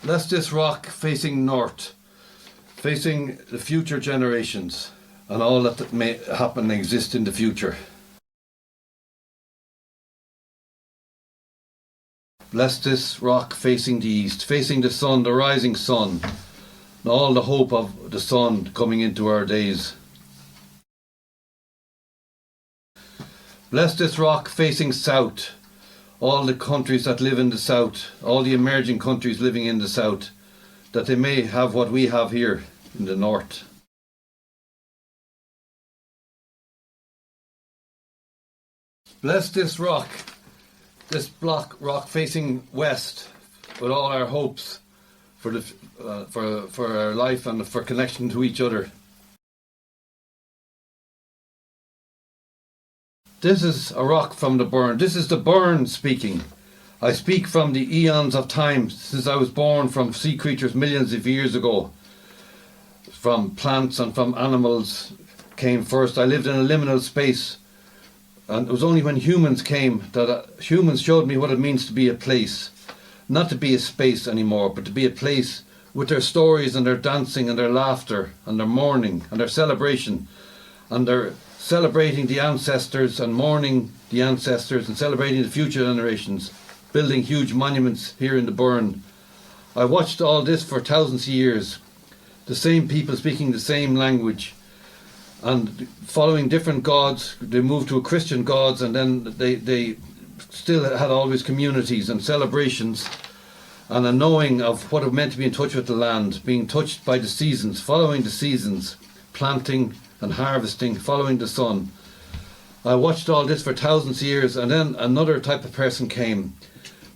Bless this rock facing north, facing the future generations and all that may happen and exist in the future. Bless this rock facing the east, facing the sun, the rising sun, and all the hope of the sun coming into our days. Bless this rock facing south, all the countries that live in the south, all the emerging countries living in the south, that they may have what we have here in the north. Bless this rock, this rock facing west, with all our hopes for our life and for connection to each other. This is a rock from the Burren. This is the Burren speaking. I speak from the eons of time since I was born, from sea creatures millions of years ago. From plants and from animals came first. I lived in a liminal space, and it was only when humans came that humans showed me what it means to be a place. Not to be a space anymore, but to be a place with their stories and their dancing and their laughter and their mourning and their celebration, and their celebrating the ancestors and mourning the ancestors and celebrating the future generations, building huge monuments here in the Burren. I watched all this for thousands of years, the same people speaking the same language and following different gods. They moved to a Christian gods, and then they still had always communities and celebrations and a knowing of what it meant to be in touch with the land, being touched by the seasons, following the seasons, planting and harvesting, following the sun. I watched all this for thousands of years, and then another type of person came,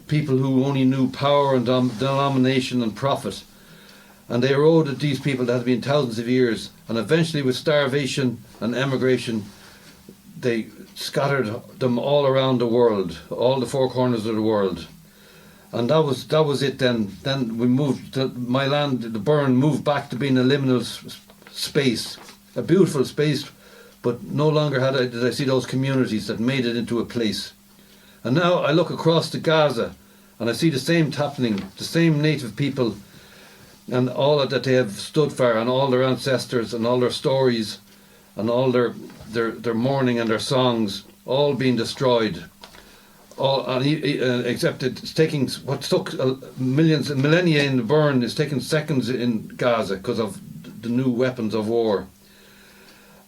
people who only knew power and domination and profit, and they eroded these people that had been thousands of years, and eventually with starvation and emigration they scattered them all around the world, all the four corners of the world. And that was it then. Then we moved to my land, the Burren, moved back to being a liminal space, a beautiful space, but no longer did I see those communities that made it into a place. And now I look across to Gaza and I see the same happening, the same native people and all that they have stood for, and all their ancestors and all their stories and all their mourning and their songs all being destroyed. Except it's taking what took millennia in the Burren is taking seconds in Gaza because of the new weapons of war.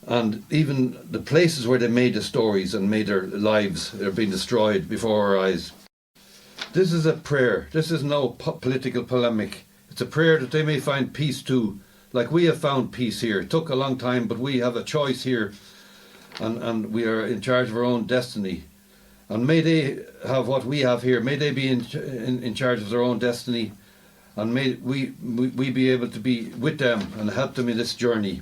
And even the places where they made the stories and made their lives are being destroyed before our eyes. This is a prayer. This is no political polemic. It's a prayer that they may find peace too, like we have found peace here. It took a long time, but we have a choice here, and we are in charge of our own destiny. And may they have what we have here. May they be in charge of their own destiny, and may we be able to be with them and help them in this journey.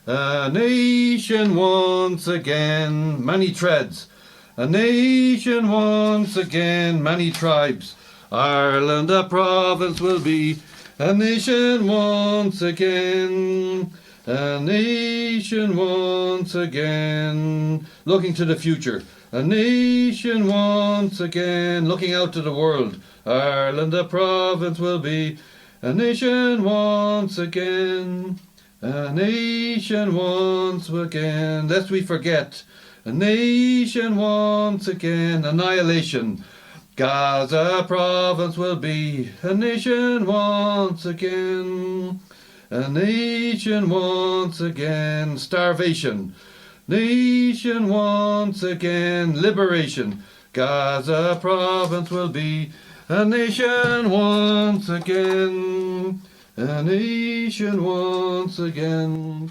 A nation once again, many treads. A nation once again, many tribes. Ireland a province will be. A nation once again. A nation once again. Looking to the future. A nation once again. Looking out to the world. Ireland a province will be. A nation once again. A nation once again, lest we forget. A nation once again, annihilation. Gaza province will be. A nation once again. A nation once again, starvation. Nation once again, liberation. Gaza province will be. A nation once again. A nation once again.